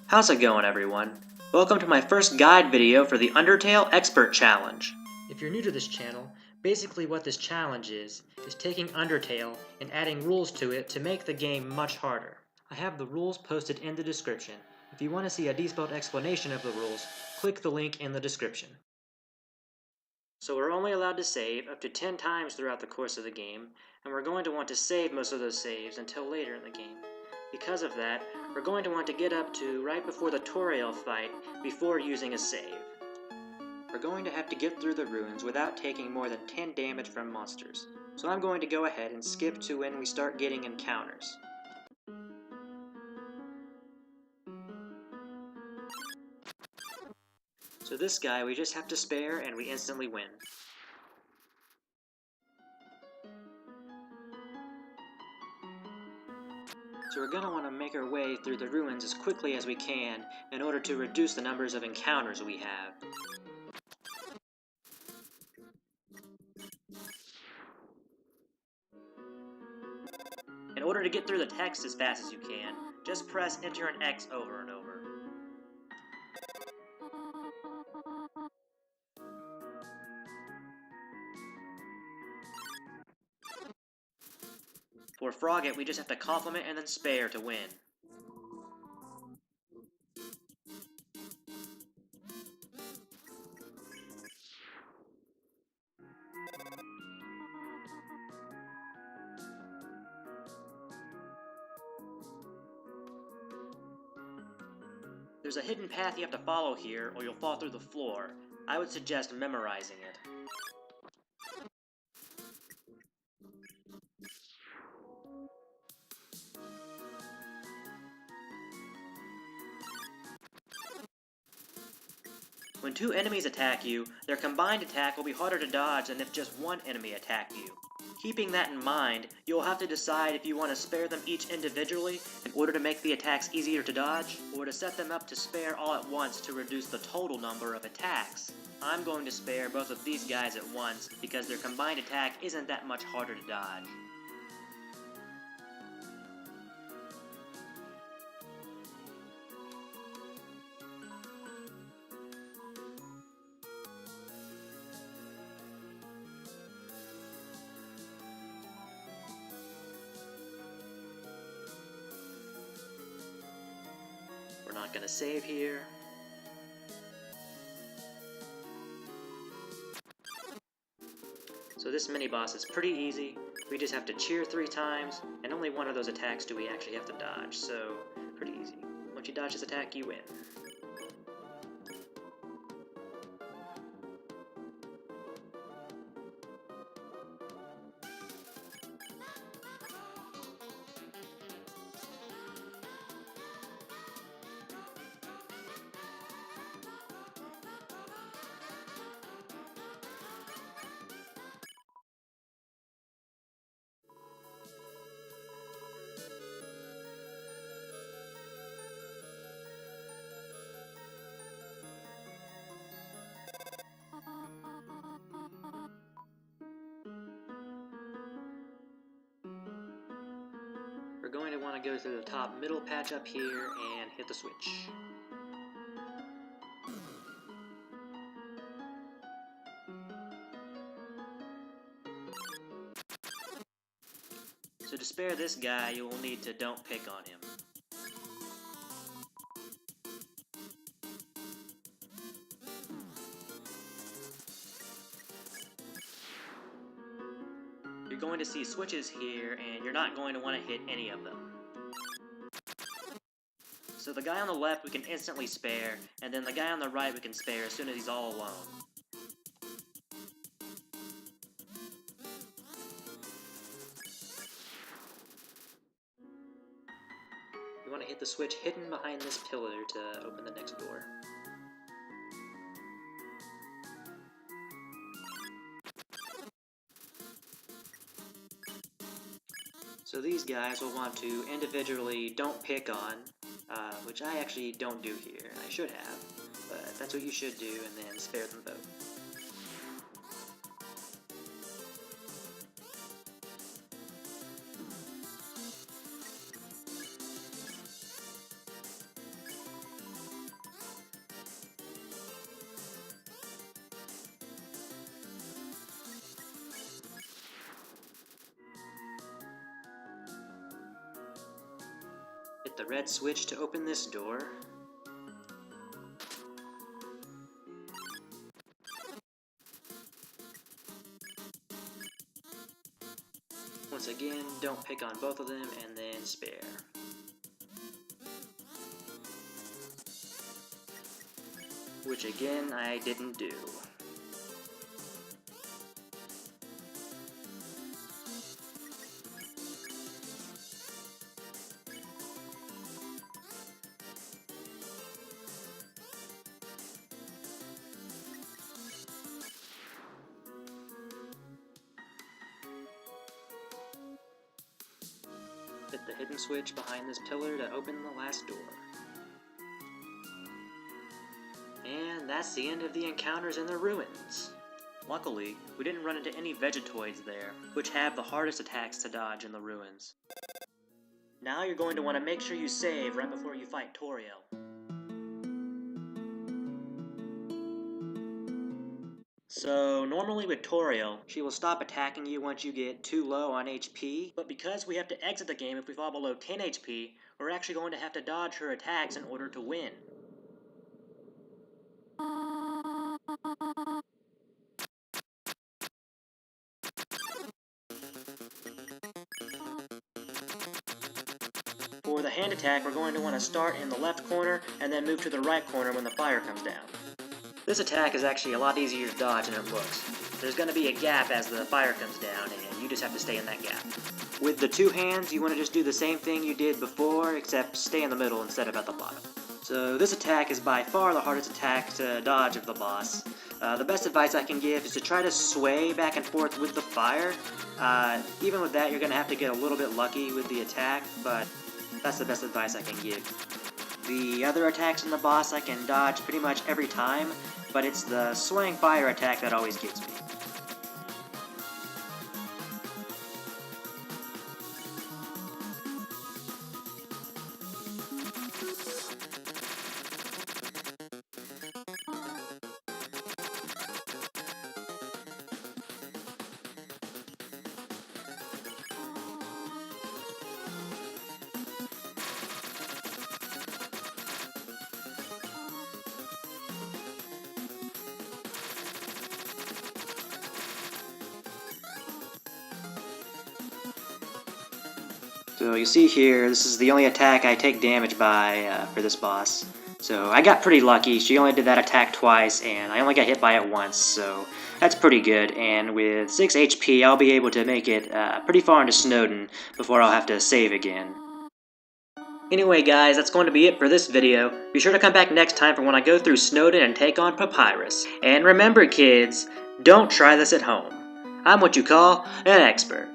How's it going, everyone? Welcome to my first guide video for the Undertale Expert Challenge. If you're new to this channel, basically what this challenge is taking Undertale and adding rules to it to make the game much harder. I have the rules posted in the description. If you want to see a detailed explanation of the rules, click the link in the description. So we're only allowed to save up to 10 times throughout the course of the game, and we're going to want to save most of those saves until later in the game. Because of that, we're going to want to get up to right before the Toriel fight before using a save. We're going to have to get through the ruins without taking more than 10 damage from monsters, so I'm going to go ahead and skip to when we start getting encounters. So this guy we just have to spare and we instantly win. So we're going to want to make our way through the ruins as quickly as we can in order to reduce the numbers of encounters we have. In order to get through the text as fast as you can, just press Enter and X over and over. For Frogget, we just have to compliment and then spare to win. There's a hidden path you have to follow here, or you'll fall through the floor. I would suggest memorizing it. When two enemies attack you, their combined attack will be harder to dodge than if just one enemy attacked you. Keeping that in mind, you'll have to decide if you want to spare them each individually in order to make the attacks easier to dodge, or to set them up to spare all at once to reduce the total number of attacks. I'm going to spare both of these guys at once because their combined attack isn't that much harder to dodge. We're not going to save here. So this mini-boss is pretty easy. We just have to cheer 3 times, and only one of those attacks do we actually have to dodge, so pretty easy. Once you dodge this attack, you win. We're going to want to go through the top middle patch up here and hit the switch. So to spare this guy, you will need to don't pick on him. You're going to see switches here, and you're not going to want to hit any of them. So the guy on the left we can instantly spare, and then the guy on the right we can spare as soon as he's all alone. You want to hit the switch hidden behind this pillar to open the next door. So these guys will want to individually don't pick on, which I actually don't do here. I should have, but that's what you should do, and then spare them both. the red switch to open this door. Once again, don't pick on both of them, and then spare. Which again, I didn't do. Hit the hidden switch behind this pillar to open the last door. And that's the end of the encounters in the ruins. Luckily, we didn't run into any Vegetoids there, which have the hardest attacks to dodge in the ruins. Now you're going to want to make sure you save right before you fight Toriel. So, normally with Toriel, she will stop attacking you once you get too low on HP, but because we have to exit the game if we fall below 10 HP, we're actually going to have to dodge her attacks in order to win. For the hand attack, we're going to want to start in the left corner and then move to the right corner when the fire comes down. This attack is actually a lot easier to dodge than it looks. There's going to be a gap as the fire comes down, and you just have to stay in that gap. With the two hands, you want to just do the same thing you did before, except stay in the middle instead of at the bottom. So this attack is by far the hardest attack to dodge of the boss. The best advice I can give is to try to sway back and forth with the fire. Even with that, you're going to have to get a little bit lucky with the attack, but that's the best advice I can give. The other attacks on the boss I can dodge pretty much every time, but it's the swaying fire attack that always gets me. So you see here, this is the only attack I take damage by for this boss. So I got pretty lucky. She only did that attack twice, and I only got hit by it once, so that's pretty good. And with 6 HP, I'll be able to make it pretty far into Snowdin before I'll have to save again. Anyway guys, that's going to be it for this video. Be sure to come back next time for when I go through Snowdin and take on Papyrus. And remember kids, don't try this at home. I'm what you call an expert.